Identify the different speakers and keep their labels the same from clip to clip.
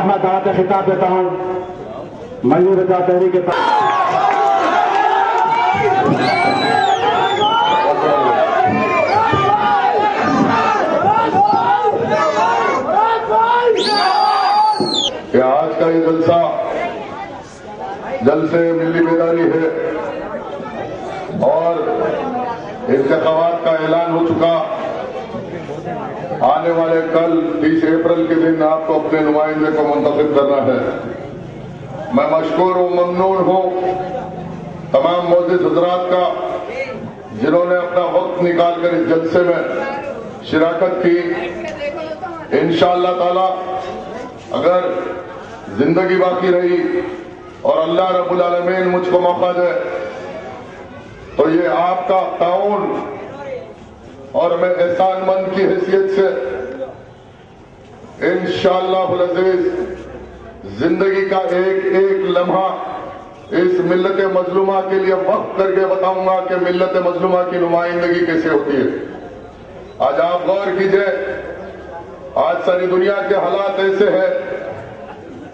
Speaker 1: اب میں دعوت خطاب دیتا ہوں مزید رضا تحریک
Speaker 2: کہ آج کا یہ جلسہ جلسے ملی بیداری ہے اور انتخابات کا اعلان ہو چکا. آنے والے کل 30 اپریل کے دن آپ کو اپنے نمائندے کو منتخب کرنا ہے. میں مشکور و ممنون ہوں تمام معزز حضرات کا جنہوں نے اپنا وقت نکال کر اس جلسے میں شراکت کی. انشاءاللہ تعالی اگر زندگی باقی رہی اور اللہ رب العالمین مجھ کو موقع دے تو یہ آپ کا تعاون اور میں احسان مند کی حیثیت سے انشاءاللہ العزیز زندگی کا ایک ایک لمحہ اس ملت مظلومہ کے لیے وقف کر کے بتاؤں گا کہ ملت مظلومہ کی نمائندگی کیسے ہوتی ہے. آج آپ غور کیجئے, آج ساری دنیا کے حالات ایسے ہیں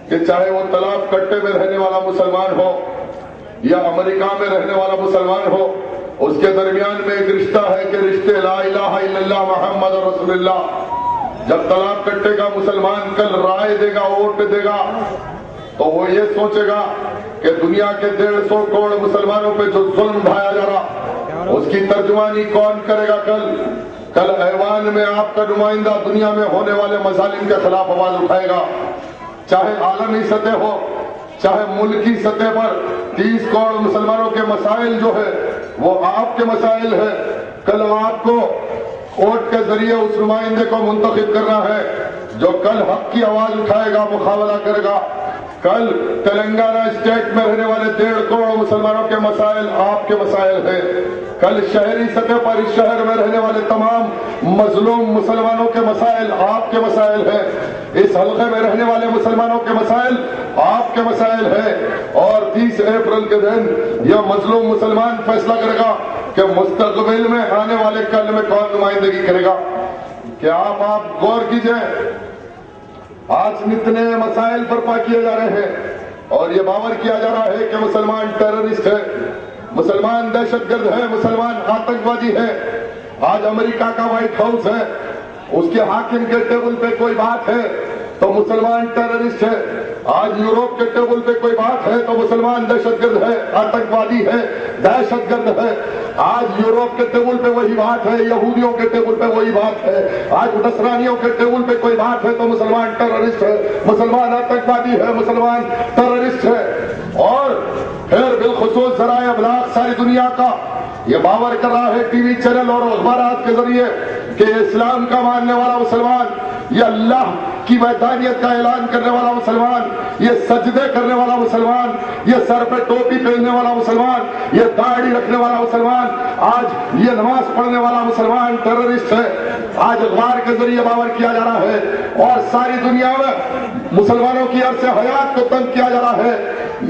Speaker 2: کہ چاہے وہ تالاب کٹے میں رہنے والا مسلمان ہو یا امریکہ میں رہنے والا مسلمان ہو, اس کے درمیان میں ایک رشتہ ہے کہ رشتے لا الہ الا اللہ محمد رسول اللہ. جب تالاب کٹے کا مسلمان کل رائے دے گا, ووٹ دے گا, تو وہ یہ سوچے گا کہ دنیا کے 150 کروڑ مسلمانوں پہ جو ظلم ڈھایا جا رہا اس کی ترجمانی کون کرے گا. کل ایوان میں آپ کا نمائندہ دنیا میں ہونے والے مظالم کے خلاف آواز اٹھائے گا, چاہے عالمی سطح ہو چاہے ملکی سطح پر. 30 کروڑ مسلمانوں کے مسائل جو ہے وہ آپ کے مسائل ہے. کل آپ کو ووٹ کے ذریعے اس نمائندے کو منتخب کرنا ہے جو کل حق کی آواز اٹھائے گا, مقابلہ کرے گا. کل تلنگانہ اسٹیٹ میں رہنے والے 1.5 کروڑ مسلمانوں کے مسائل آپ کے مسائل ہیں. کل شہری سطح پر اس شہر میں رہنے والے تمام مظلوم مسلمانوں کے مسائل آپ کے مسائل ہیں. اس حلقے میں رہنے والے مسلمانوں کے مسائل آپ کے مسائل ہیں. اور 30 اپریل کے دن یہ مظلوم مسلمان فیصلہ کرے گا کہ مستقبل میں آنے والے کل میں کون نمائندگی کرے گا. کہ آپ غور کیجئے, آج اتنے مسائل برپا کیے جا رہے ہیں اور یہ باور کیا جا رہا ہے کہ مسلمان ٹیررسٹ ہے, مسلمان دہشت گرد ہے, مسلمان آتنکوادی ہے. آج امریکہ کا وائٹ ہاؤس ہے, اس کے حاکم کے ٹیبل پہ کوئی بات ہے تو مسلمان ٹیررسٹ ہے. آج یوروپ کے ٹیبل پہ کوئی بات ہے تو مسلمان دہشت گرد ہے, آتنکوادی ہے, دہشت گرد ہے. آج یوروپ کے ٹیبل پہ وہی بات ہے, یہودیوں کے ٹیبل پہ وہی بات ہے. آج نصرانیوں کے ٹیبل پہ کوئی بات ہے تو مسلمان ٹیررسٹ ہے, مسلمان آتنکوادی ہے, مسلمان ٹیررسٹ ہے. اور پھر بالخصوص ذرائع ابلاغ ساری دنیا کا یہ باور کر رہا ہے ٹی وی چینل اور اخبارات کے ذریعے کہ اسلام کا ماننے والا مسلمان, یہ اللہ کی وحدانیت کا اعلان کرنے والا مسلمان, یہ سجدے کرنے والا مسلمان, یہ سر پہ ٹوپی پہننے والا مسلمان, یہ داڑھی رکھنے والا مسلمان, آج یہ نماز پڑھنے والا مسلمان ٹیررسٹ ہے. آج اخبار کے ذریعے باور کیا جا رہا ہے اور ساری دنیا میں مسلمانوں کی عرص حیات کو تنگ کیا جا رہا ہے.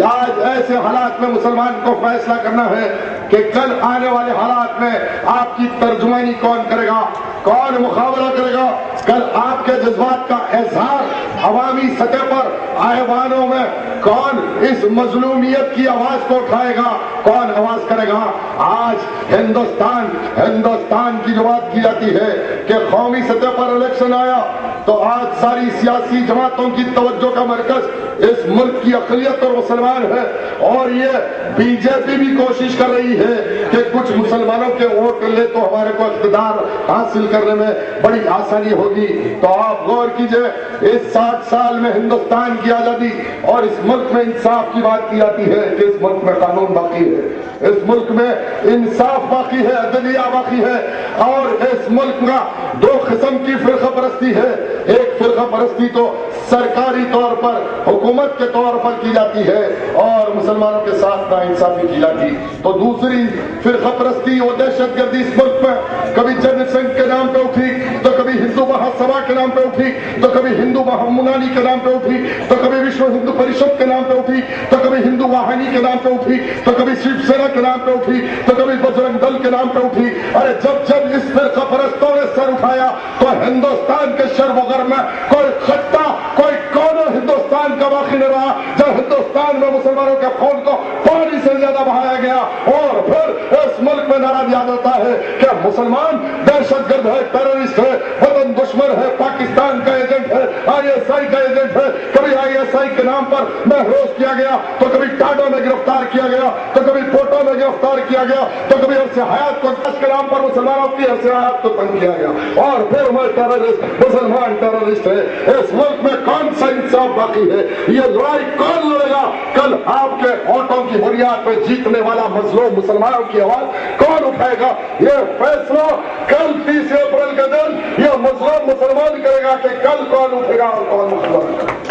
Speaker 2: آج ایسے حالات میں مسلمان کو فیصلہ کرنا ہے کہ کل آنے والے حالات میں آپ کی ترجمانی کون کرے گا, کون مقابلہ کرے گا. کل آپ کے جذبات کا اظہار عوامی سطح پر ایوانوں میں کون اس مظلومیت کی آواز کو اٹھائے گا, کون آواز کرے گا. آج ہندوستان کی جو بات کی جاتی ہے کہ قومی سطح پر الیکشن آیا تو آج ساری سیاسی جماعتوں کی توجہ کا مرکز اس ملک کی اقلیت اور مسلمان ہے. اور یہ بی جے پی بھی کوشش کر رہی ہے کہ کچھ مسلمانوں کے ووٹ لے تو ہمارے کو اقتدار حاصل کرنے میں بڑی آسانی ہوگی. تو آپ غور کیجئے, اس 60 سال میں ہندوستان کی آزادی اور اس ملک میں انصاف کی بات کی جاتی ہے کہ اس ملک میں قانون باقی ہے, اس ملک میں انصاف باقی ہے, عدلیہ باقی ہے. اور اس ملک کا 2 قسم کی فرقہ پرستی ہے. ایک فرقہ پرستی تو سرکاری طور پر حکومت کے طور پر کی جاتی ہے اور مسلمانوں کے ساتھ ناانصافی کی جاتی. تو دوسری فرقہ پرستی اور دہشت گردی اس ملک میں کبھی جن سنگھ کے نام پہ اٹھی تو کبھی ہندو مہاسبھا کے نام پہ اٹھی تو کبھی ہندو مہامنانی کے نام پہ اٹھی تو کبھی وشو ہندو پریشد کے نام پہ اٹھی تو کبھی ہندو واہنی کے نام پہ اٹھی تو کبھی شیو سینا کے نام پہ اٹھی تو کبھی بجرنگ دل کے نام پہ اٹھی. ارے جب اس فرقہ پرستوں نے سر اٹھایا تو ہندوستان کے شرق و غرب میں کوئی خطہ, کوئی کونا ہندوستان کا باقی نہ رہا جب ہندوستان میں مسلمانوں کے خون کو پانی سے زیادہ بہایا گیا، اور پھر اس ملک میں نعرہ دیا جاتا ہے کہ مسلمان دہشت گرد ہے، ٹیررسٹ ہے، وطن دشمن ہے، پاکستان کا ایجنٹ ہے، ISI کا ایجنٹ ہے۔ کبھی ISI کے نام پر محروس کیا گیا، تو کبھی ٹاڈا میں گرفتار کیا گیا، تو کبھی پوٹا میں گرفتار کیا گیا، تو کبھی عرص حیات کو کے نام پر مسلمانوں کی عرص حیات کو تنگ کیا گیا، اور پھر وہ ٹیررسٹ مسلمان ٹیررسٹ ہے۔ اس ملک میں کون سا انصاف باقی ہے؟ یہ لڑائی کون لڑے گا؟ کل آپ کے ووٹوں کی بنیاد پہ جیتنے والا مظلوم مسلمانوں کی آواز کون اٹھائے گا؟ یہ فیصلہ کل 30 اپریل کے دن یہ مظلوم مسلمان کرے گا کہ کل کون اٹھے گا اور کون مسلمان کرے گا۔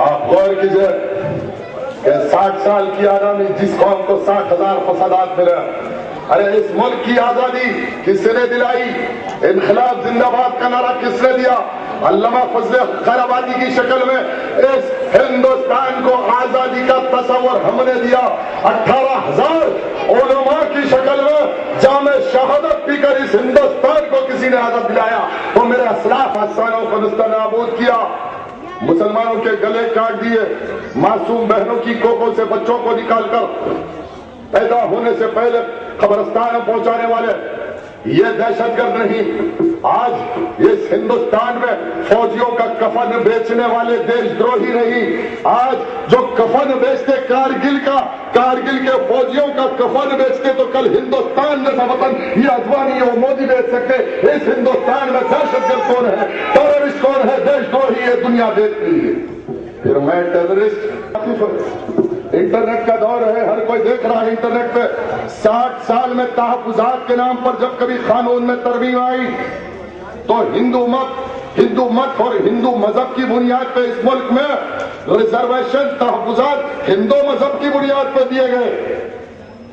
Speaker 2: آپ غور کیجئے کہ 60 سال کی آزادی جس قوم کو 60,000 فسادات ملے، ارے اس ملک کی آزادی کس نے دلائی؟ انقلاب زندہ باد کا نعرہ کس نے دیا؟ علامہ فضل خیر آبادی کی شکل میں اس ہندوستان کو آزادی کا تصور ہم نے دیا۔ 18,000 علماء کی شکل میں جامع شہادت پی کر اس ہندوستان کو کسی نے آزاد دلایا، تو میرے اسلاف آسانوں کو نابود کیا، مسلمانوں کے گلے کاٹ دیے، معصوم بہنوں کی کوکھوں سے بچوں کو نکال کر پیدا ہونے سے پہلے قبرستان میں پہنچانے والے یہ دہشت گرد نہیں۔ آج اس ہندوستان میں فوجیوں کا کفن بیچنے والے دیش دروہی نہیں۔ آج جو کفن بیچتے کارگل کے فوجیوں کا کفن بیچتے، تو کل ہندوستان جیسا وطن یہ اجوانی ہے وہ مودی بیچ سکتے۔ اس ہندوستان میں دہشت گرد کون ہے، ٹیررسٹ کون ہے، دیش دروہی یہ دنیا دیکھ رہی ہے۔ پھر میں ٹیررسٹ، انٹرنیٹ کا دور ہے، ہر کوئی دیکھ رہا ہے انٹرنیٹ پہ۔ 60 سال میں تحفظات کے نام پر جب کبھی قانون میں ترمیم آئی تو ہندو مت اور ہندو مذہب کی بنیاد پہ اس ملک میں ریزرویشن تحفظات ہندو مذہب کی بنیاد پہ دیے گئے۔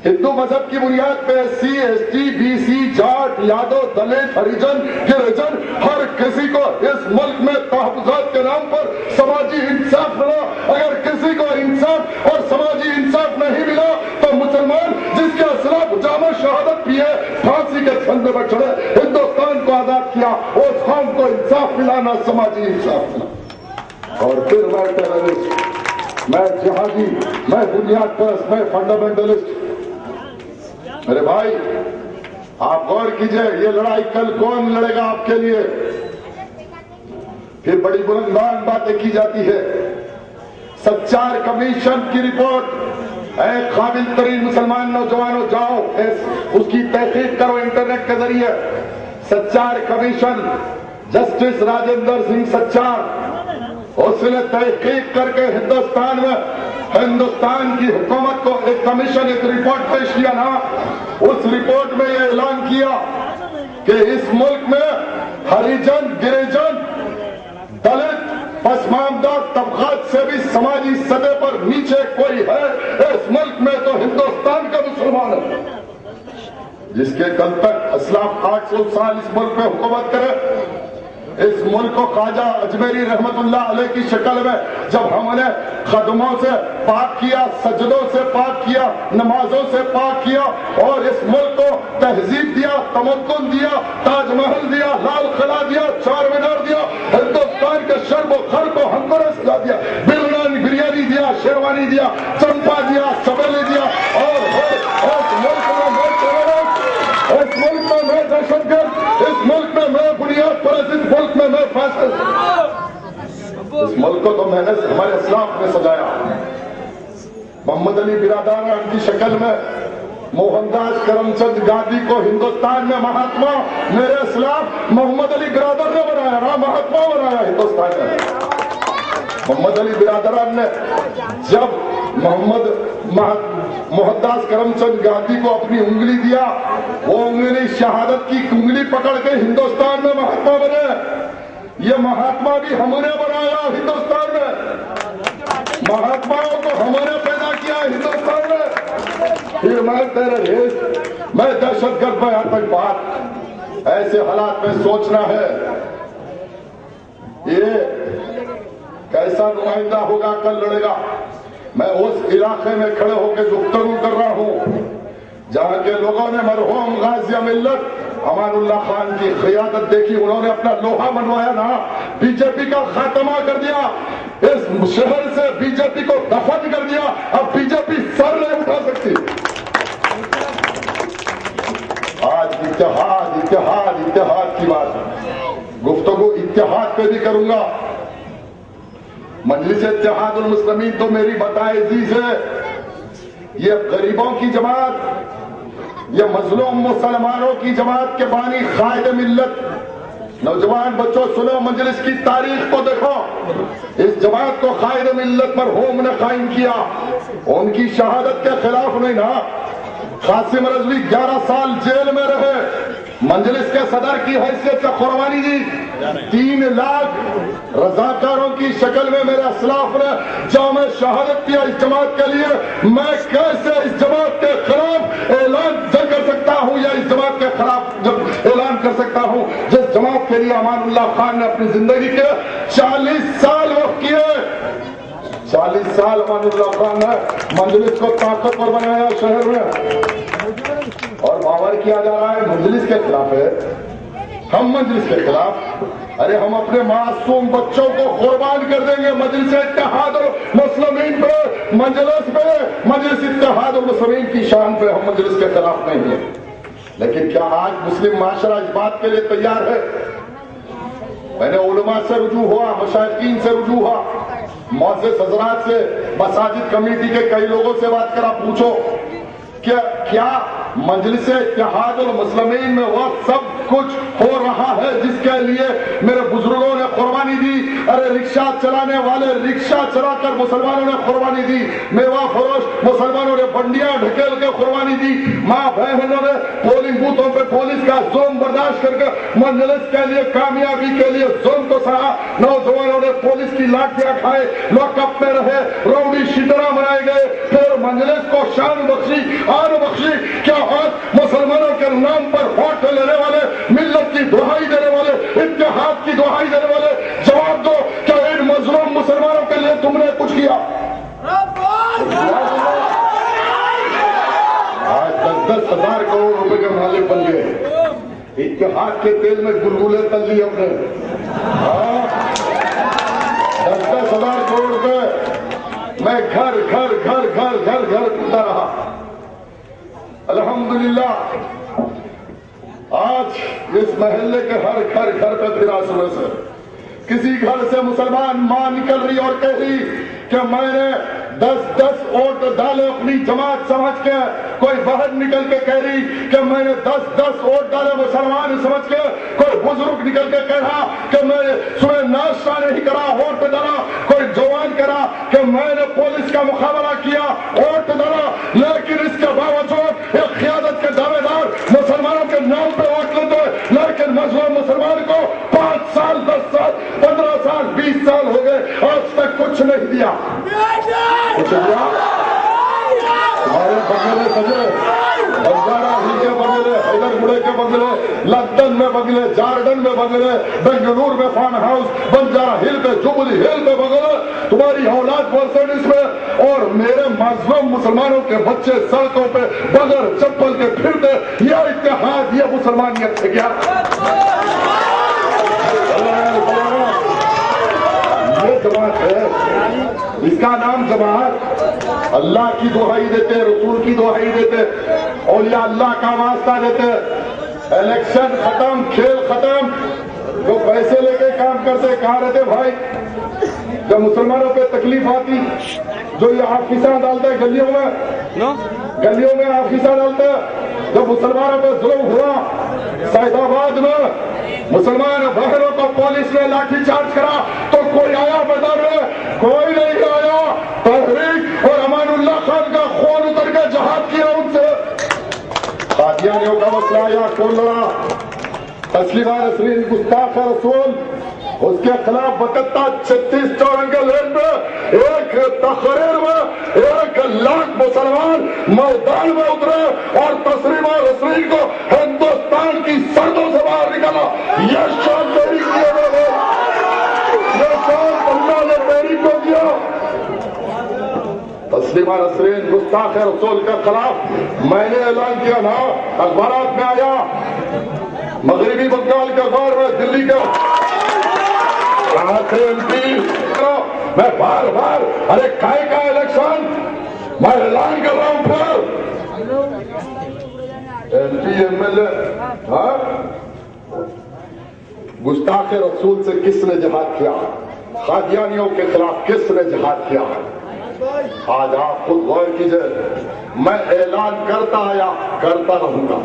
Speaker 2: ہندو مذہب کی بنیاد پہ SC ST BC Jat Yadav Dalit Harijan Girijan ہر کسی کو اس ملک میں تحفظات کے نام پر سماجی انصاف ملا۔ اگر کسی کو انصاف اور سماجی انصاف نہیں ملا تو مسلمان جس کے اسلاف جامع شہادت پیے پھانسی کے پھندے پر چڑھے، ہندوستان کو آزاد کیا، اس قوم کو انصاف ملا نہ سماجی انصاف ملا۔ اور پھر میں ٹیررسٹ، میں جہادی، میں بنیاد پرست، میں فنڈامنٹلسٹ۔ میرے بھائی آپ غور کیجئے، یہ لڑائی کل کون لڑے گا آپ کے لیے؟ پھر بڑی بلندان باتیں کی جاتی ہے۔ سچار کمیشن کی رپورٹ، اے قابل ترین مسلمان نوجوانوں جاؤ اس کی تحقیق کرو انٹرنیٹ کے ذریعے۔ سچار کمیشن، جسٹس راجندر سنگھ سچار، اس نے تحقیق کر کے ہندوستان کی حکومت کو ایک کمیشن ایک رپورٹ پیش کیا نا، اس رپورٹ میں یہ اعلان کیا کہ اس ملک میں ہریجن گریجن دلت پسماندہ طبقات سے بھی سماجی سطح پر نیچے کوئی ہے اس ملک میں تو ہندوستان کا مسلمان ہے، جس کے کل تک اسلاف 800 سال اس ملک میں حکومت کرے۔ اس ملک کو خواجہ اجمیری رحمت اللہ علیہ کی شکل میں جب ہم نے قدموں سے پاک کیا، سجدوں سے پاک کیا، نمازوں سے پاک کیا، اور اس ملک کو تہذیب دیا، تمدن دیا، تاج محل دیا، لال قلعہ دیا، چار مینار دیا، ہندوستان کے شرب و خر کو ہنگورے سجا دیا، بریانی دیا، شیروانی دیا، چمپا دیا، چمیلی دیا، اور اس ملک میں میں دہشت گرد، اس ملک میں میں بنیاد پرست، اس ملک میں میں فاسد۔ اس ملک کو تو میں نے ہمارے اسلاف نے سجایا۔ محمد علی برادران کی شکل میں موہن داس کرم چند گاندھی کو ہندوستان میں مہاتما، میرے اسلاف محمد علی برادر نے بنایا نا، مہاتما بنایا ہندوستان میں۔ محمد علی برادران نے جب موہن داس کرم چند گاندھی کو اپنی انگلی دیا، وہ انگلی شہادت کی انگلی پکڑ کے ہندوستان میں مہاتما بنے۔ یہ مہاتما بھی ہم نے بنایا ہندوستان میں، مہاتماؤں کو ہم نے پیدا کیا ہندوستان میں۔ پھر میں ٹیررسٹ، میں دہشت گرد، میں آتنکواد، ایسے حالات میں سوچنا ہے یہ کیسا نمائندہ ہوگا کل لڑے گا۔ میں اس علاقے میں کھڑے ہو کے گفتگو کر رہا ہوں جہاں کے لوگوں نے مرحوم غازی ملت امان اللہ خان کی قیادت دیکھی، انہوں نے اپنا لوہا منوایا نا، بی جے پی کا خاتمہ کر دیا، اس شہر سے بی جے پی کو دفن کر دیا، اب بی جے پی سر نہیں اٹھا سکتی۔ آج اتحاد اتحاد اتحاد کی بات ہے، گفتگو اتحاد پہ بھی کروں گا۔ مجلس اتحاد المسلمین تو میری بتائے عزیز ہے، یہ غریبوں کی جماعت، یہ مظلوم مسلمانوں کی جماعت کے بانی قائد ملت۔ نوجوان بچوں سنو، مجلس کی تاریخ کو دیکھو، اس جماعت کو قائد ملت مرحوم نے قائم کیا، ان کی شہادت کے خلاف نہیں نا۔ قاسم رضوی 11 سال جیل میں رہے، مجلس کے صدر کی حیثیت سے قربانی دی، 3 لاکھ رضاکاروں کی شکل میں میرے اسلاف نے جامع شہادت کیا اس جماعت کے لیے۔ میں کیسے اس جماعت کے خلاف اعلان کر سکتا ہوں، یا اس جماعت کے خلاف جب اعلان کر سکتا ہوں جس جماعت کے لیے امان اللہ خان نے اپنی زندگی کے 40 سال وقت کیے۔ 40 سال امان اللہ خان نے مجلس کو طاقتور بنایا شہر میں، اور باور کیا جا رہا ہے مجلس کے خلاف ہے، ہم مجلس کے خلاف۔ ارے ہم اپنے معصوم بچوں کو قربان کر دیں گے مجلس اتحاد المسلمین پہ، مجلس اتحاد المسلمین کی شان پہ، ہم مجلس کے خلاف نہیں ہیں۔ لیکن کیا آج مسلم معاشرہ اس بات کے لیے تیار ہے؟ میں نے علماء سے رجوع ہوا، مشائخین سے رجوع ہوا، معزز حضرات سے، مساجد کمیٹی کے کئی لوگوں سے بات کرا، پوچھو کہ کیا مجلس اتحاد المسلمین میں وہ سب کچھ ہو رہا ہے جس کے لیے میرے بزرگوں نے قربانی دی؟ ارے رکشہ چلانے والے رکشہ چلا کر مسلمانوں نے قربانی دی، میوہ فروش مسلمانوں نے بنڈیاں ڈھکیل کے قربانی دی، ماں بہنوں نے پولنگ بوتھوں پہ پولیس کا ظلم برداشت کر کے مجلس کے لیے کامیابی کے لیے ظلم کو سہا، نوجوانوں نے پولیس کی لاٹیاں کھائے، لاک اپ میں رہے، راؤڈی شیٹرا بنائے گئے، پھر مجلس کو شان بخشی، آن بخشی۔ کیا آج مسلمانوں کے نام پر ووٹ لینے والے، ملت کی دہائی دینے والے، اتحاد کی دہائی دینے والے جواب دو، کیا ان مظلوم مسلمانوں کے لیے تم نے کچھ کیا؟ آج 10-10 ہزار کروڑ روپے کے مالک بن گئے، اتحاد کے تیل میں گلگلے تل لی ہم نے، 10-10 ہزار کروڑ روپے میں گھر گھر گھر گھر گھر گھر کرتا رہا۔ الحمدللہ آج اس محلے کے ہر گھر گھر پہ پھرا صبح سے، کسی گھر سے مسلمان ماں نکل رہی اور کہہ رہی کہ میں نے 10-10 ووٹ ڈالے اپنی جماعت سمجھ کے، کوئی باہر نکل کے کہہ رہی کہ میں نے 10-10 ووٹ ڈالے مسلمان سمجھ کے، کوئی بزرگ نکل کے کہہ رہا کہ میں نے صبح ناشتہ نہیں کرا ووٹ ڈالا، کوئی جوان کہہ رہا کہ میں نے پولیس کا مقابلہ کیا ووٹ ڈالا۔ لیکن اس کے باوجود ایک قیادت کے دعوے دار مسلمانوں کے نام پہ ووٹ لیتے، لیکن مظلوم مسلمان کو 5 سال 10 سال 15 سال 20 سال ہو گئے، آج تک کچھ نہیں دیا۔ کچھ دیا ہمارے بنگلے سجے، بنجارا ہل کے بنگلے، حیدر گڑے کے بنگلے، لندن میں بنگلے، جارڈن میں بنگلے، بنگلور میں فارم ہاؤس، بنجارا ہل پہ، جوبلی ہل پہ بنگلے، تمہاری اولاد مرسیڈیز میں، اور میرے مظلوم مسلمانوں کے بچے سڑکوں پہ بغیر چپل کے پھرتے۔ یہ اتحاد، یہ مسلمانیت ہے کیا؟ یہ جماعت ہے، اس کا نام جماعت۔ اللہ کی دہائی دیتے، رسول کی دہائی دیتے، اولیاء اللہ کا واسطہ دیتے، الیکشن ختم، کھیل ختم، جو پیسے لے کے کام کرتے کہاں رہتے بھائی؟ جب مسلمانوں پہ تکلیف آتی، جو یہ آفیسر ڈالتے گلیوں میں آفیسر ڈالتے، جب مسلمانوں پہ ظلم ہوا سعید آباد میں، مسلمان بہنوں کو پولیس نے لاٹھی چارج کرا تو کوئی آیا میدان میں؟ کوئی نہیں آیا۔ تحریک اور امان اللہ خان کا خون اتر کے جہاد کیا ان سے۔ قادیانیوں کا مسئلہ آیا، کون لڑا؟ تسلیمہ نسرین گستاخ رسول، اس کے خلاف 36 چورنگل لین میں ایک تقریر میں 1 لاکھ مسلمان میدان میں اترے اور تسلیمہ نسرین کو ہندوستان کی سردوں سے باہر نکالا۔ یہ شان میری کیا گیا، یہ شان اللہ نے میری کو دیا۔ تسلیمہ نسرین گستاخ رسول کے خلاف میں نے اعلان کیا نا، اخبارات میں آیا، مغربی بنگال کا دور میں دلی کا میں بار بار ارے کائے کا الیکشن میں اعلان کر رہا ہوں پھر M P M L A ہاں گستاخ رسول سے کس نے جہاد کیا؟ قادیانیوں کے خلاف کس نے جہاد کیا؟ آج آپ خود غور کیجئے، میں اعلان کرتا آیا کرتا رہوں گا،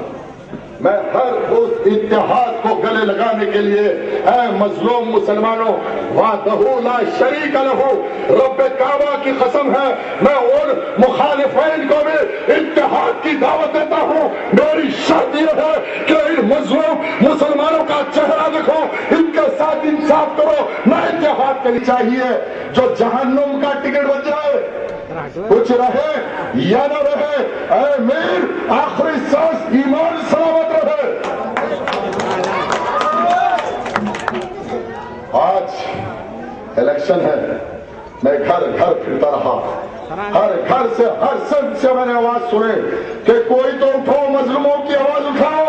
Speaker 2: میں ہر اس اتحاد کو گلے لگانے کے لیے اے مظلوم مسلمانوں وحدہ لا شریک لہ رب کعبہ کی قسم ہے میں ان مخالفین کو بھی اتحاد کی دعوت دیتا ہوں۔ میری شرط یہ ہے کہ ان مظلوم مسلمانوں کا چہرہ دیکھو، ان کے ساتھ انصاف کرو، نہ اتحاد کرنی چاہیے۔ جو جہنم کا ٹکٹ بچ جائے کچھ رہے یا نہ رہے، اے میر آخری سانس ایمان سلامت رہے۔ آج الیکشن ہے، میں گھر گھر پھرتا رہا، ہر گھر سے ہر سب سے میں نے آواز سنے کہ کوئی تو اٹھو، مظلوموں کی آواز اٹھاؤ۔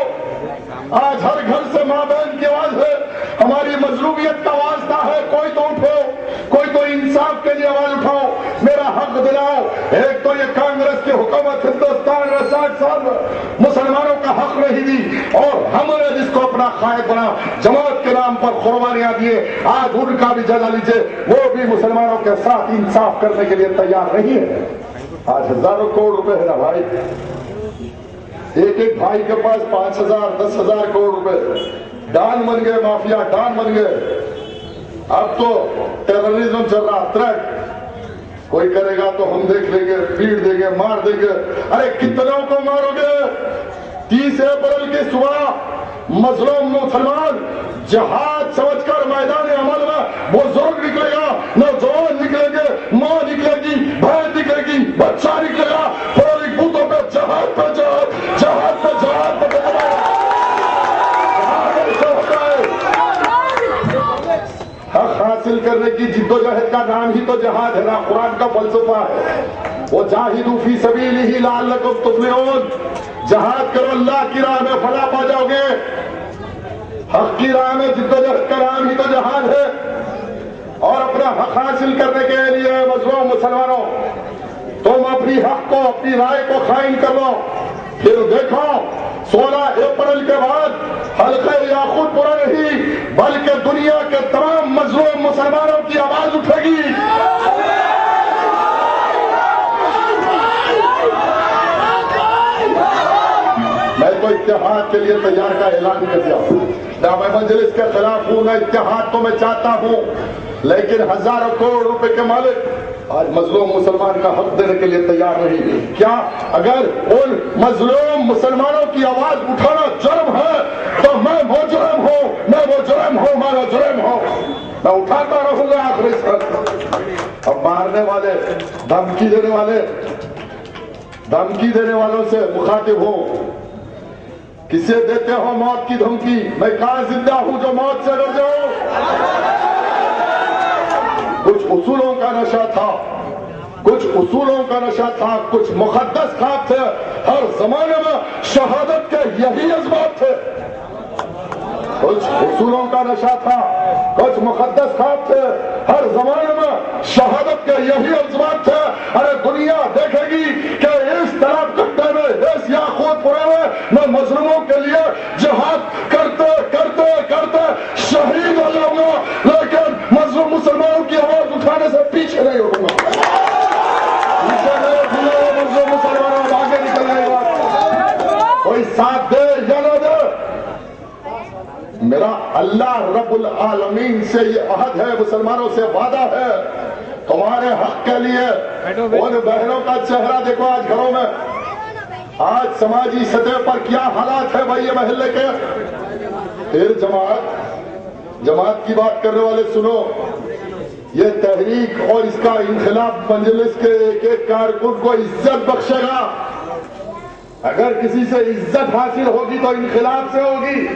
Speaker 2: آج ہر گھر سے ماں بہن کی آواز ہے، ہماری مظلومیت کا واسطہ ہے، کوئی تو اٹھو، کوئی تو انصاف کے لیے آواز اٹھاؤ، میرا حق دلاؤ۔ ایک تو یہ کانگریس کی حکومت ہندوستان میں 60 سال مسلمانوں کا حق نہیں دی، اور ہم نے جس کو اپنا قائد بنا جماعت کے نام پر قربانیاں دیے، آج ان کا بھی جزا لیجیے، وہ بھی مسلمانوں کے ساتھ انصاف کرنے کے لیے تیار نہیں ہے۔ آج ہزاروں کروڑ روپے ہے نا بھائی، ایک ایک بھائی کے پاس 5,000 10,000 کروڑ روپے، ڈان بن گئے، مافیا ڈان بن گئے۔ اب تو ٹیررزم چل رہا، تھریٹ، کوئی کرے گا تو ہم دیکھ لیں گے، پیٹ دیں گے، مار دیں گے۔ ارے کتنوں کو مارو گے؟ 30 اپریل کی صبح مظلوم مسلمان جہاد سمجھ کر میدان عمل میں بزرگ نکلے گا، نوجوان نکلیں گے، ماں نکلے گی، بہن نکلے گی، بچہ نکلے گا، پورے بوتوں پہ جہاد پہ جہاد، جہاد پہ جہاد پہ حق حاصل کرنے کی جدوجہد کا نام ہی تو جہاد ہے نا، قرآن کا فلسفہ ہے۔ وَجَاهِدُوا فِي سَبِيلِهِ لَعَلَّكُمْ تُفْلِحُونَ، جہاد کرو اللہ کی راہ میں فلاح پا جاؤ گے۔ حق کی راہ میں جدوجہد کا نام ہی تو جہاد ہے، اور اپنا حق حاصل کرنے کے لیے مظلوم مسلمانوں تم اپنی حق کو، اپنی رائے کو قائم کر لو۔ پھر دیکھو 16 اپریل کے بعد حلقہ یاقوت پورا نہیں بلکہ دنیا کے تمام مظلوم مسلمانوں کی آواز اٹھے گی۔ میں تو اتحاد کے لیے تیار کا اعلان کر دیا، نہ میں مجلس کے خلاف ہوں، نہ اتحاد کو میں چاہتا ہوں، لیکن ہزاروں کروڑ روپے کے مالک آج مظلوم مسلمان کا حق دینے کے لیے تیار نہیں۔ کیا اگر ان مظلوم مسلمانوں کی آواز اٹھانا جرم ہے تو میں مجرم ہوں، میں وہ جرم ہوں، میرا جرم ہوں، میں اٹھاتا رہوں گا آخری تک۔ اب مارنے والے، دھمکی دینے والوں سے مخاطب ہوں، کسے دیتے ہو موت کی دھمکی؟ میں کہاں زندہ ہوں جو موت سے ڈر جاؤں؟ کچھ اصولوں کا نشہ تھا، کچھ مقدس خواب تھے، ہر زمانے میں شہادت کے یہی اسباب تھے۔ کچھ اصولوں کا نشہ تھا، کچھ مقدس خواب تھے، ہر زمانے میں شہادت کے یہی اسباب تھے۔ ارے دنیا دیکھے گی کہ اس طرف کٹے میں، اس یاقوت پورے میں میں مظلوموں کے لیے جہاد کرتے کرتے کرتے شہید ہو جاؤں گا، لیکن مظلوم مسلمانوں کی آواز اٹھانے سے پیچھے نہیں ہٹوں گا، مظلوم مسلمانوں آگے نکل جائے گا۔ کوئی ساتھ دے یا نہ دے، میرا اللہ رب العالمین سے یہ عہد ہے، مسلمانوں سے وعدہ ہے، تمہارے حق کے لیے ان بہنوں کا چہرہ دیکھو آج گھروں میں، آج سماجی سطح پر کیا حالات ہے بھائی محلے کے۔ پھر جماعت کی بات کرنے والے سنو، یہ تحریک اور اس کا انقلاب مجلس کے ایک ایک کارکن کو عزت بخشے گا۔ اگر کسی سے عزت حاصل ہوگی تو انقلاب سے ہوگی۔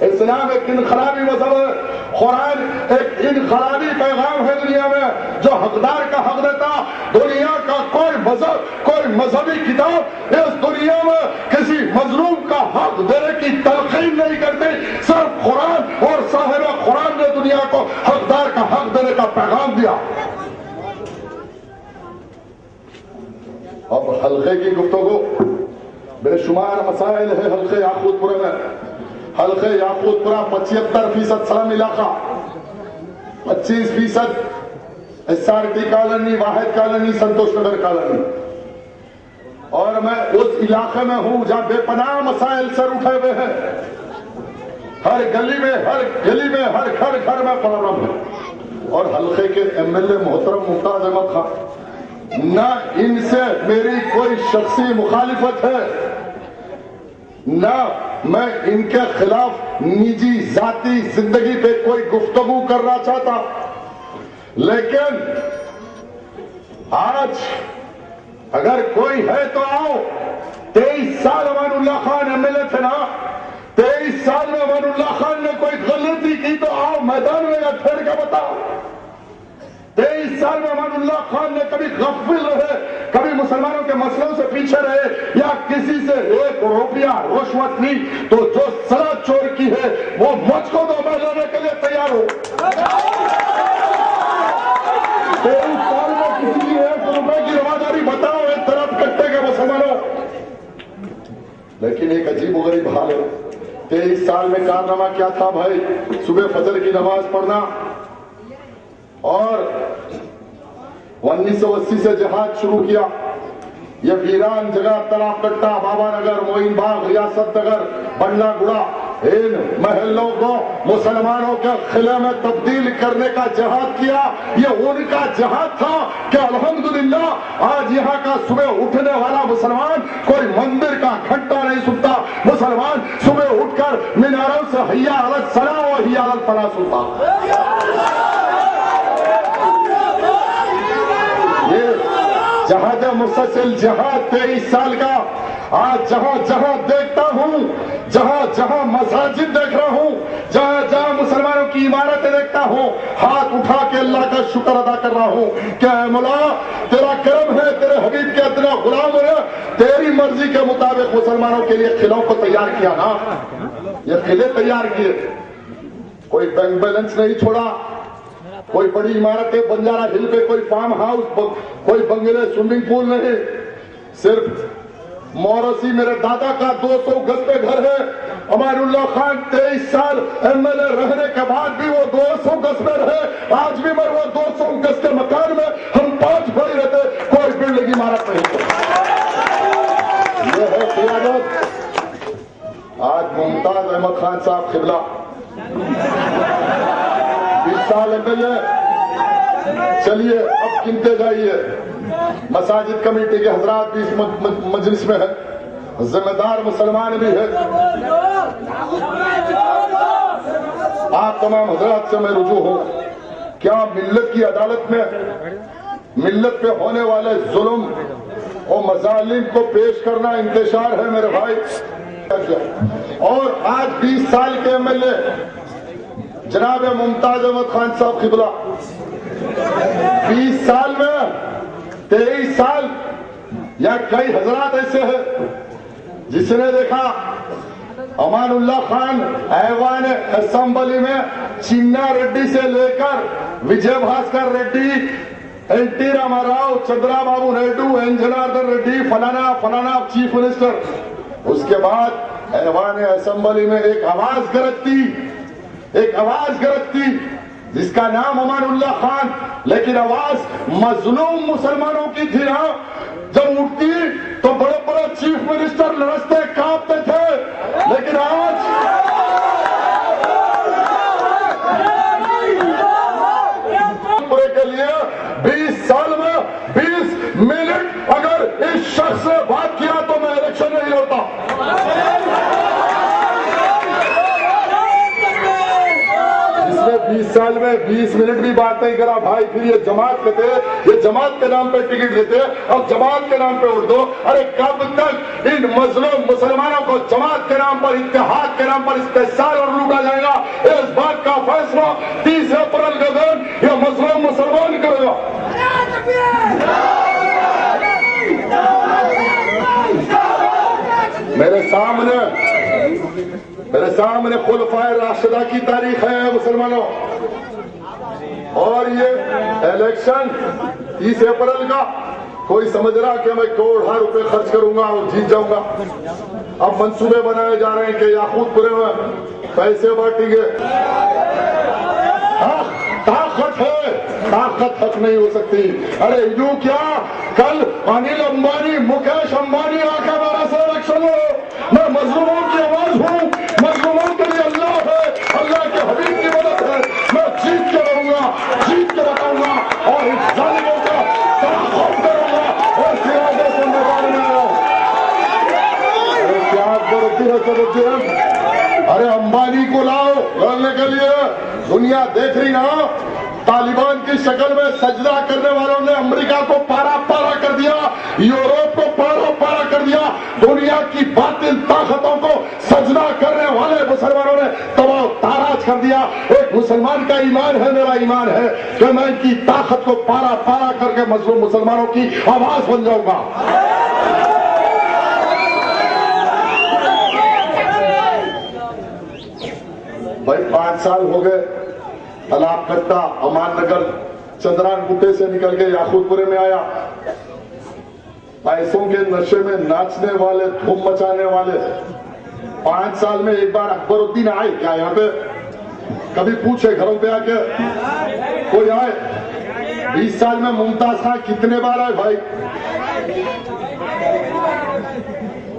Speaker 2: اسلام ایک انقلابی مذہب ہے، قرآن ایک انقلابی پیغام ہے دنیا میں، جو حقدار کا حق دیتا۔ دنیا کا کوئی مذہب، کوئی مذہبی کتاب اس دنیا میں کسی مظلوم کا حق دینے کی تلقین نہیں کرتے. صرف قرآن اور صاحب قرآن نے دنیا کو حقدار کا حق دینے کا پیغام دیا. اب حلقے کی گفتگو بے شمار مسائل ہے. حلقے یاقوت پورے میں حلقے یاقوت پورا 75% سلم علاقہ, 25% SRT کالونی, واحد کالونی, سنتوش نگر کالونی. اور میں اس علاقے میں ہوں جہاں بے پناہ مسائل سر اٹھے ہوئے ہیں. ہر گلی میں, ہر گلی میں, ہر گھر گھر میں پرابلم ہے. اور حلقے کے MLA محترم ممتاز احمد خان, نہ ان سے میری کوئی شخصی مخالفت ہے, نہ میں ان کے خلاف نجی ذاتی زندگی پہ کوئی گفتگو کرنا چاہتا. لیکن آج اگر کوئی ہے تو آؤ. 23 سال امان اللہ خان MLA تھے نا, 23 سال میں امان اللہ خان نے کوئی غلطی کی تو آؤ میدان میں یا پھر کے بتاؤ. 23 سال میں امان اللہ خان نے کبھی غفل رہے, کبھی مسلمانوں کے مسئلوں سے پیچھے رہے, یا کسی سے 1 روپیہ رشوت لی تو جو سرحد چور کی ہے وہ مجھ کو دو, میں لینے کے لیے تیار ہوں. 23 سال میں کسی کی 1 روپے کی رواداری بتاؤ ایک طرف کٹے کے مسلمانوں. لیکن ایک عجیب و غریب حال ہے. 23 سال میں کارنامہ کیا تھا بھائی؟ صبح فجر کی نماز پڑھنا, اور 1980 سے جہاد شروع کیا. یہ ویران جگہ تالاب کٹا, بابا نگر, موئن باغ, ریاست نگر, بنڈا گڑا, ان محلوں کو مسلمانوں کے خلے میں تبدیل کرنے کا جہاد کیا. یہ ان کا جہاد تھا کہ الحمدللہ آج یہاں کا صبح اٹھنے والا مسلمان کوئی مندر کا گھنٹا نہیں سنتا. مسلمان صبح اٹھ کر میناروں سے حیا علی الصلاۃ و حیا علی الفلاح سنتا. جہاد مسلسل جہاد 23 سال کا. آج جہاں جہاں دیکھتا ہوں, جہاں جہاں مساجد دیکھ رہا ہوں, جہاں جہاں مسلمانوں کی عمارتیں دیکھتا ہوں, ہاتھ اٹھا کے اللہ کا شکر ادا کر رہا ہوں کہ اے مولا تیرا کرم ہے, تیرے حبیب کے اتنا غلام ہے, تیری مرضی کے مطابق مسلمانوں کے لیے قلعوں کو تیار کیا نا. یہ قلعے تیار کیے, کوئی بینک بیلنس نہیں چھوڑا, کوئی بڑی عمارتیں بنجارہ ہل پہ, کوئی فارم ہاؤس, کوئی بنگلے, سوئمنگ پول نہیں. صرف مورسی میرے دادا کا 200 گز پہ گھر ہے. امان اللہ خان 23 سال MLA رہنے کے بعد بھی وہ 200 گز پہ رہے. آج بھی میں وہ 200 گز کے مکان میں ہم 5 بھائی رہتے, کوئی بلڈنگ عمارت نہیں. یہ ہے قیادت. آج ممتاز احمد خان صاحب قبلہ 20 سال MLA. چلیے اب گنتے جائیے. مساجد کمیٹی کے حضرات بھی اس مجلس میں ہیں, ذمہ دار مسلمان بھی ہیں. آپ تمام حضرات سے میں رجوع ہوں, کیا ملت کی عدالت میں ملت پہ ہونے والے ظلم اور مظالم کو پیش کرنا انتشار ہے میرے بھائی. اور آج 20 سال کے MLA جناب ممتاز احمد خان صاحب قبلہ 20 سال میں 23 سال یا کئی حضرات ایسے ہیں جس نے دیکھا امان اللہ خان ایوان اسمبلی میں چنا ریڈی سے لے کر Vijay Bhaskar Reddy, N T Rama Rao, Chandra Babu Naidu, N Janardhan Reddy, فلانا فلانا چیف منسٹر. اس کے بعد ایوان اسمبلی میں ایک آواز گرجتی جس کا نام امان اللہ خان, لیکن آواز مظلوم مسلمانوں کی تھی نا. جب اٹھتی تو بڑے بڑے چیف منسٹر لرزتے کانپتے تھے, لیکن آج پورے کے لیے 20 سال میں 20 منٹ اگر اس شخص سے بات کیا تو میں الیکشن نہیں لڑتا. جس نے 20 سال میں 20 منٹ بھی بات نہیں کرا بھائی, پھر یہ جماعت کے تھے, یہ جماعت کے نام پہ ٹکٹ دیتے, اب جماعت کے نام پہ اٹھ دو. ارے کب تک ان مظلوم مسلمانوں کو جماعت کے نام پر, اتحاد کے نام پر استحصال اور لوٹا جائے گا؟ اس بات کا فیصلہ 30 اپریل کے دن یہ مظلوم مسلمان کرے گا. سامنے خلفائے راشدہ کی تاریخ ہے مسلمانوں. اور یہ الیکشن 30 اپریل کا کوئی سمجھ رہا کہ میں کروڑ روپے خرچ کروں گا اور جیت جاؤں گا. اب منصوبے بنائے جا رہے ہیں کہ یاقوت پورے میں پیسے بانٹیں گے. طاقت ہے، طاقت حق نہیں ہو سکتی. ارے یوں کیا کل انل امبانی مکیش امبانی آ کے میرا سے الیکشن ہو. میں مظلوموں کی آواز ہوں، مظلوموں کے لیے اللہ ہے، اللہ کے حبیب کی مدد ہے. میں جیت کے رہوں گا، جیت کے بتاؤں گا اور اس ظالموں کا تعاقب کروں گا اور سیاست سے میدان میں آؤں. کیا ضرورتی ہے سبھی؟ ارے امبانی کو لاؤ لڑنے کے لیے. دنیا دیکھ رہی نا، طالبان کی شکل میں سجدہ کرنے والوں نے امریکہ کو پارا پارا کر دیا، یورپ کو پارا پارا کر دیا. دنیا کی باطل طاقتوں کو سجدہ کرنے والے مسلمانوں نے تباہ تاراج کر دیا. ایک مسلمان کا ایمان ہے، میرا ایمان ہے کہ میں ان کی طاقت کو پارا پارا کر کے مظلوم مسلمانوں کی آواز بن جاؤں گا. بھائی 5 سال ہو گئے، تالاب کٹا امان نگر چندران گٹے سے نکل کے یاقوت پورے میں آیا. پیسوں کے نشے میں ناچنے والے، دھوم مچانے والے 5 سال میں ایک بار اکبر الدین آئے کیا یہاں پہ؟ کبھی پوچھے گھروں پہ آ کے کوئی آئے؟ 20 سال میں ممتاز خان کتنے بار آئے بھائی؟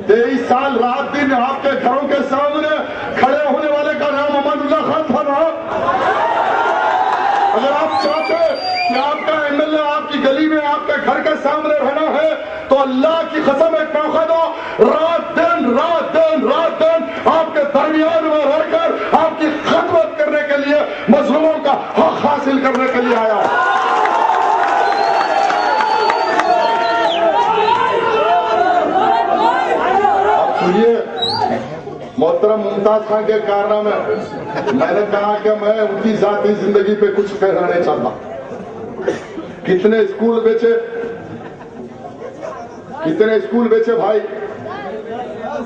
Speaker 2: 23 سال رات دن آپ کے گھروں کے سامنے کھڑے ہونے والے کا نام امان اللہ خان تھا نا. اگر آپ چاہتے کہ آپ کا ایم ایل اے آپ کی گلی میں آپ کے گھر کے سامنے رہنا ہے تو اللہ کی قسم ایک موقع دو. رات دن آپ کے درمیان میں رہ کر آپ کی خدمت کرنے کے لیے، مظلوموں کا حق حاصل کرنے کے لیے آیا. محترم ممتاز خان کے کارنامے، میں نے کہا کہ میں ان کی ذاتی زندگی پہ کچھ کہنا نہیں چاہتا. کتنے اسکول بیچے، کتنے اسکول بیچے بھائی؟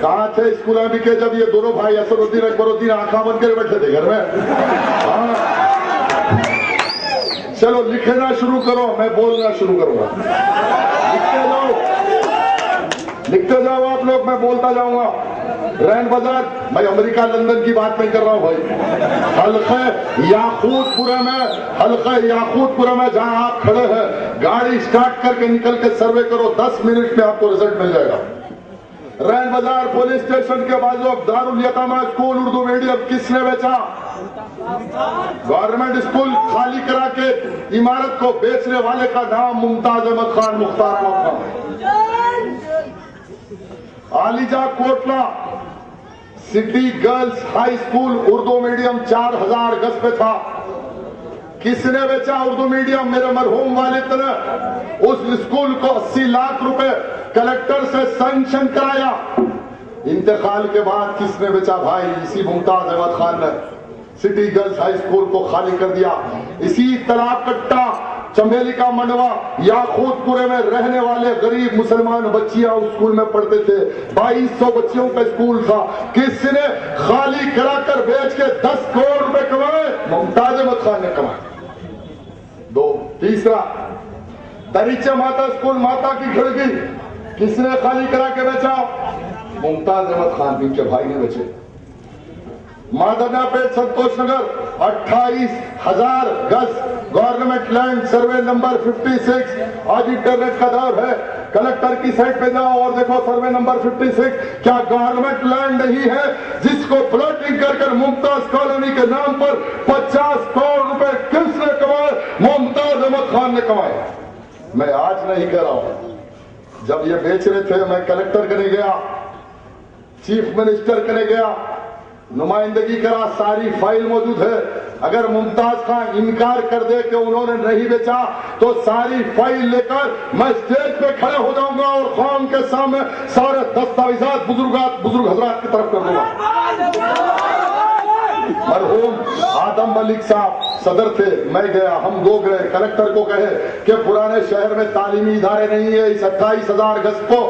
Speaker 2: کہاں تھے اسکولوں بھی کہ جب یہ دونوں بھائی اسد الدین اکبر الدین آنکھاں بند کے بیٹھے تھے گھر میں؟ چلو لکھنا شروع کرو، میں بولنا شروع کروں گا. لکھتے جاؤ آپ لوگ، میں بولتا جاؤں گا. رین بازار، میں امریکہ لندن کی بات نہیں کر رہا ہوں بھائی. حلقہ یاقوت پورے میں جہاں آپ کھڑے ہیں، گاڑی سٹارٹ کر کے نکل کے سروے کرو، 10 منٹ میں آپ کو رزلٹ مل جائے گا. رین بازار پولیس اسٹیشن کے بازو دارالیتامہ اسکول اردو میڈیم کس نے بیچا؟ گورنمنٹ اسکول خالی کرا کے عمارت کو بیچنے والے کا نام Mumtaz Ahmed Khan Mukhtar Ahmed Khan. Aliya Kotla city girls high school Urdu medium 4000 گز پہ تھا. کس نے بیچا اردو میڈیم؟ میرے مرحوم والد نے اس اسکول کو 80 لاکھ روپے کلیکٹر سے سینکشن کرایا. انتقال کے بعد کس نے بیچا بھائی؟ اسی ممتاز احمد خان نے سٹی گرلز ہائی اسکول کو خالی کر دیا. اسی تالاب کٹا چمیلی کا منڈوا یاقوت پورے میں رہنے والے غریب مسلمان بچیاں اس اسکول میں پڑھتے تھے. 2200 بچیوں کا اسکول تھا. کس نے خالی کرا کر بیچ کے 10 کروڑ روپے کمائے؟ ممتاز احمد خان نے کمائے. تیسرا دریچے ماتا اسکول ماتا کی کھڑکی کس نے خالی کرا کے بیچا؟ ممتاز احمد خان کے بھائی نے بیچے. مادنا پیٹ سنتوش نگر 28,000 گز گورنمنٹ لینڈ سروے نمبر 56. آج انٹرنیٹ کا دور ہے، کلیکٹر کی سائٹ پہ جاؤ اور دیکھو سروے نمبر 56. کیا گورنمنٹ لینڈ نہیں ہے جس کو پلاٹنگ کر کر ممتاز کالونی کے نام پر 50 کروڑ روپے کس نے کمائے؟ ممتاز احمد خان نے کمائے. میں آج نہیں کہہ رہا ہوں، جب یہ بیچ رہے تھے میں کلیکٹر کرنے گیا، چیف منسٹر کرنے گیا، نمائندگی کرا، ساری فائل موجود ہے. اگر ممتاز خان انکار کر دے کہ انہوں نے نہیں بیچا تو ساری فائل لے کر میں اسٹیج پہ کھڑے ہو جاؤں گا اور قوم کے سامنے سارے دستاویزات بزرگ حضرات کی طرف کر دوں گا. مرحوم آدم ملک صاحب صدر تھے، میں گیا، ہم دو گئے، کلیکٹر کو کہے کہ پرانے شہر میں تعلیمی ادارے نہیں ہے، اس 28,000 گز کو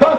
Speaker 2: 10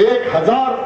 Speaker 2: 1000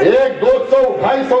Speaker 2: 100-200-250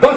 Speaker 2: 10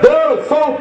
Speaker 2: 150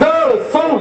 Speaker 2: 150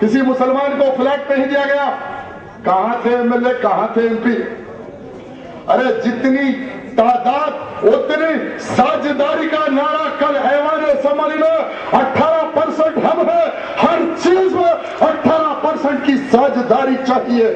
Speaker 2: کسی مسلمان کو فلیٹ نہیں دیا گیا. کہاں تھے ایم ایل اے, کہاں تھے ایم پی؟ ارے جتنی تعداد اتنی ساجھداری کا نعرہ کل ایوان اسمبلی میں 18% ہم ہیں, ہر چیز میں 18% کی ساجھداری چاہیے.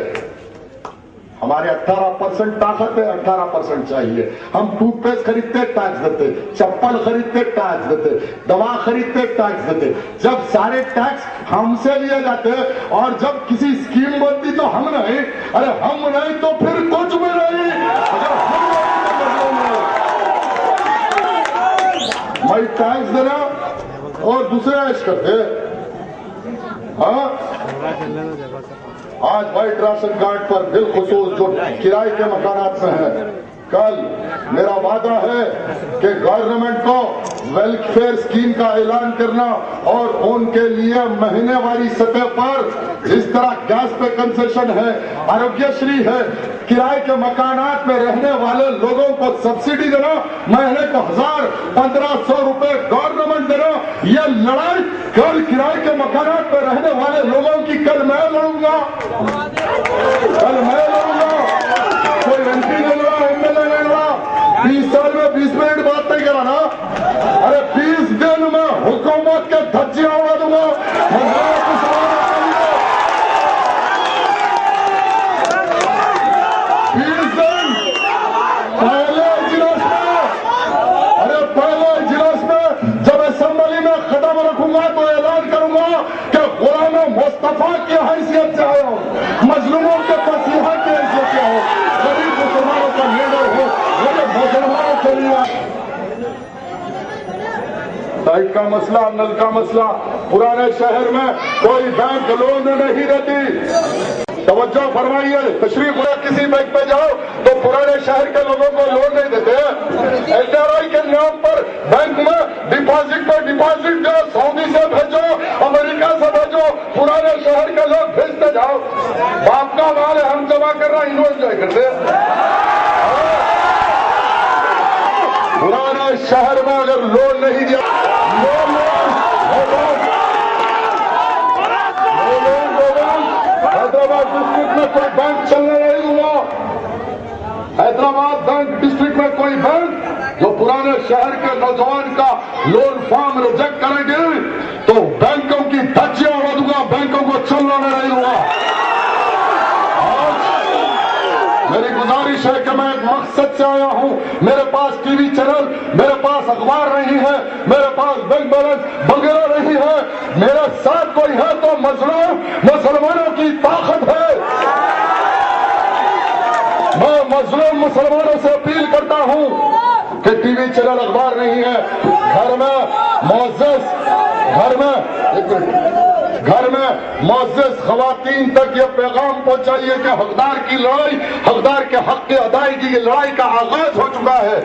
Speaker 2: ہمارے 18% طاقت ہے, 18% چاہیے. ہم ٹوتھ پیسٹ خریدتے ٹیکس دیتے, چپل خریدتے ٹیکس دیتے, دوا خریدتے ٹیکس دیتے. جب سارے ٹیکس ہم سے لیے جاتے اور جب کسی اسکیم بنتی تو ہم نہیں, ارے ہم نہیں تو پھر کچھ بھی نہیں. اگر ہم میں ٹیکس دینا اور دوسرے عیش کرتے. ہاں آج وائٹ راشن کارڈ پر بالخصوص جو کرائے کے مکانات میں ہیں, کل میرا وعدہ ہے کہ گورنمنٹ کو ویلفیئر اسکیم کا اعلان کرنا اور ان کے لیے مہینے والی سطح پر جس طرح گیس پہ کنسیشن ہے, آروگیہ شری ہے, کرائے کے مکانات میں رہنے والے لوگوں کو سبسڈی دینا, مہینے کو 1000-1500 روپے گورنمنٹ دینا. یہ لڑائی کل کرائے کے مکانات میں رہنے والے لوگوں کی کل میں لڑوں گا, کل میں لڑوں گا. کوئی ایم پی نہیں لڑا, ایم ایل اے نہیں لڑا. 20 سال میں 20 منٹ بات نہیں کرا نا. ارے 20 دن میں حکومت کے دھجیاں اڑا دوں گا. تو اعلان کروں گا کہ غلام مصطفیٰ کی حیثیت سے آیا ہوں, مظلوموں کے مسیحا کی حیثیت سے آیا ہوں, غریب مسلمانوں کا لیڈر ہوں, میرے مسلمانوں کے لیے. لائٹ کا مسئلہ, نل کا مسئلہ, پرانے شہر میں کوئی بینک لون نہیں دیتی. توجہ فرمائیے, تشریف لے کسی بینک پہ جاؤ تو پرانے شہر کے لوگوں کو لون نہیں دیتے. ایل آر آئی کے نام پر بینک میں ڈپازٹ پہ ڈپازٹ جو سعودی سے بھیجو, امریکہ سے بھیجو, پرانے شہر کے لوگ بھیجتے جاؤ. باپ کا مال ہے, ہم جمع کر رہے ہیں, انویسٹ نہیں کرتے. پرانے شہر میں اگر لون نہیں دیا, حیدرآباد ڈسٹرکٹ میں کوئی بینک چلنے نہیں ہوا. حیدرآباد بینک ڈسٹرکٹ میں کوئی بینک جو پرانے شہر کے نوجوان کا لون فارم ریجیکٹ کریں گے تو بینکوں کی دھجیاں اڑا دوں گا, بینکوں کو چلنا نہیں ہوا. میری گزارش ہے کہ میں ایک مقصد سے آیا ہوں. میرے پاس ٹی وی چینل, میرے پاس اخبار نہیں ہے, میرے پاس بینک بیلنس وغیرہ نہیں ہے. میرے ساتھ کوئی ہے تو مظلوم مسلمانوں کی طاقت ہے. میں مظلوم مسلمانوں سے اپیل کرتا ہوں کہ ٹی وی چینل, اخبار نہیں ہے, گھر میں معزز, گھر میں معزز خواتین تک یہ پیغام پہنچائیے کہ حقدار کی لڑائی, حقدار کے حق کی ادائیگی کی لڑائی کا آغاز ہو چکا ہے.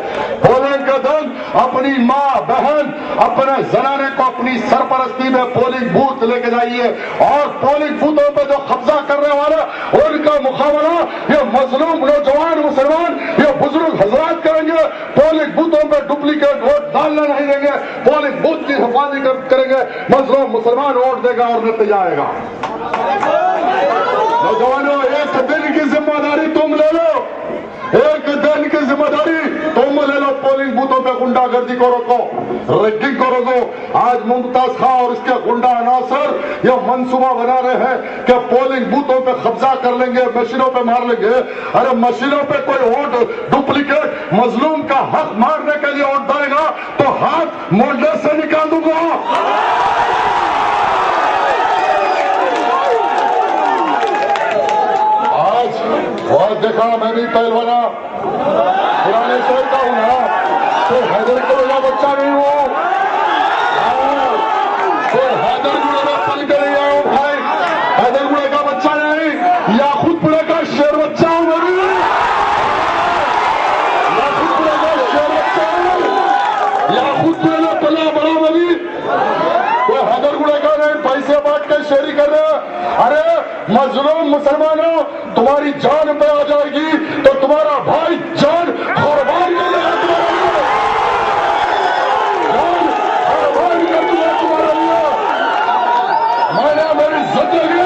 Speaker 2: پولنگ کا دن اپنی ماں بہن, اپنے زنانے کو اپنی سرپرستی میں پولنگ بوتھ لے کے جائیے, اور پولنگ بوتھوں پہ جو قبضہ کرنے والا ان کا مقابلہ یہ مظلوم نوجوان مسلمان, یہ بزرگ حضرات کریں گے. پولنگ بوتھوں پہ ڈپلیکیٹ ووٹ ڈالنا نہیں دیں گے, پولنگ بوتھ کی حفاظت کریں گے. مظلوم مسلمان ووٹ دے گا اور نتیجہ آئے گا. نوجوانوں, ایک دن کی ذمہ داری تم لے لو, ایک دن کی ذمہ داری تم لے لو. پولنگ بوتھوں پہ غنڈا گردی کو روکو, ریگنگ کو روکو. آج ممتاز خان اور اس کے غنڈا عناصر یہ منصوبہ بنا رہے ہیں کہ پولنگ بوتھوں پہ قبضہ کر لیں گے, مشینوں پہ مار لیں گے. ارے مشینوں پہ کوئی ووٹ ڈپلیکیٹ مظلوم کا حق مارنے کے لیے ووٹ ڈالے گا تو ہاتھ مونڈے سے نکال دوں گا. بہت دیکھا میں بھی پہلوانا, پرانے شہر کا ہوں نا, تو حیدر کو میرا بچہ نہیں ہوں, تو حیدر گڑے میں پل کے نہیں آیا ہوں بھائی, حیدر گڑے کا بچہ نہیں, یا خود پورے کا شیر بچہ ہوں میں بھی, یا خود پورے کا شیر بچہ ہوں, یا خود پورے کا پلا بڑا میں بھی. تو حیدر گڑے کا نہیں, پیسے بانٹ کے شیری کر رہے ہیں. ارے مظلوم مسلمانوں, تمہاری جان پہ آ جائے گی تو تمہارا بھائی جان قربان کر دے گا تمہارے لیے, جان قربان کر دے گا تمہارے لیے. میں نے میری زندگی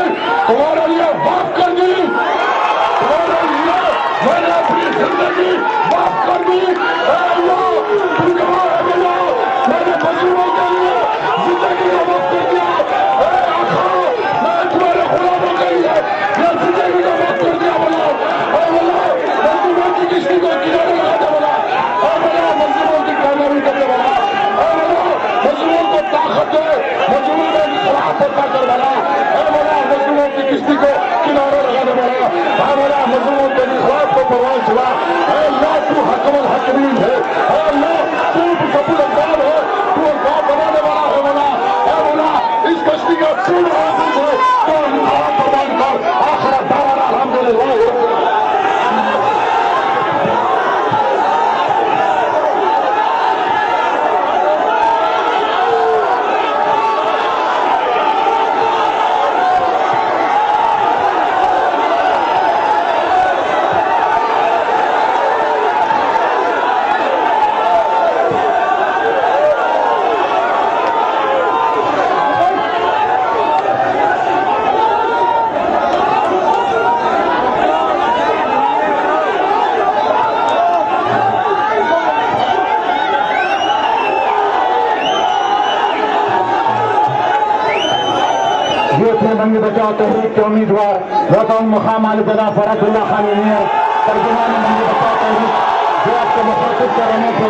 Speaker 1: منگی بچاؤ تحریک کے امیدوار روتاؤں مقام علی جناب فرج اللہ خان انجینئر ترجمان منگی بچاؤ تحریک جو آپ کو مخاطب کر رہے تھے،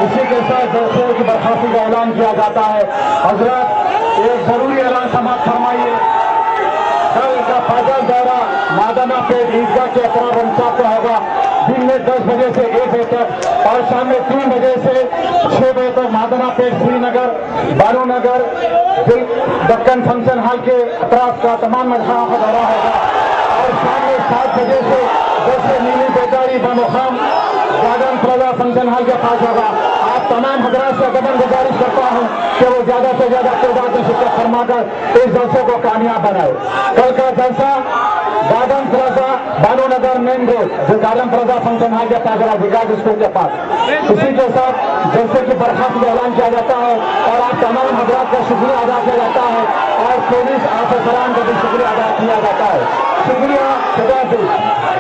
Speaker 1: اسی کے ساتھ جلسے کی برخاستی کا اعلان کیا جاتا ہے۔ حضرات ایک ضروری اعلان سماعت فرمائیے۔ کل کا پیدل دورہ مادانہ پیٹ عیدگاہ کے اطراف انصاف کا ہوگا، دن میں 10 بجے سے 1 بجے تک اور شام میں 3 بجے سے 6 بجے تک مادانہ پیٹ سری نگر، بانو نگر، دکن فنکشن ہال کے اطراف کا تمام مدخلوں کا دورہ ہوگا اور شام میں 7 بجے سے 10 سے نیلی بیداری بمقام گارڈن پلازا فنکشن ہال کے پاس ہوگا۔ آپ تمام حضرات سے قدم گزارش کرتا ہوں کہ وہ زیادہ سے زیادہ تعداد میں شرکت فرما کر اس جلسے کو کامیاب بنائے۔ کل کا جلسہ garden plaza Bano Nagar main road, جو گارڈن پلازا فنکشن ہال کے پاس ہوگا، وکاس اسکول کے پاس۔ اسی کے ساتھ جلسے کی برخاست کا اعلان کیا جاتا ہے اور آپ تمام حضرات کا شکریہ ادا کیا جاتا ہے اور پولیس افسران کا بھی شکریہ ادا کیا جاتا ہے۔ شکریہ، خدا حافظ۔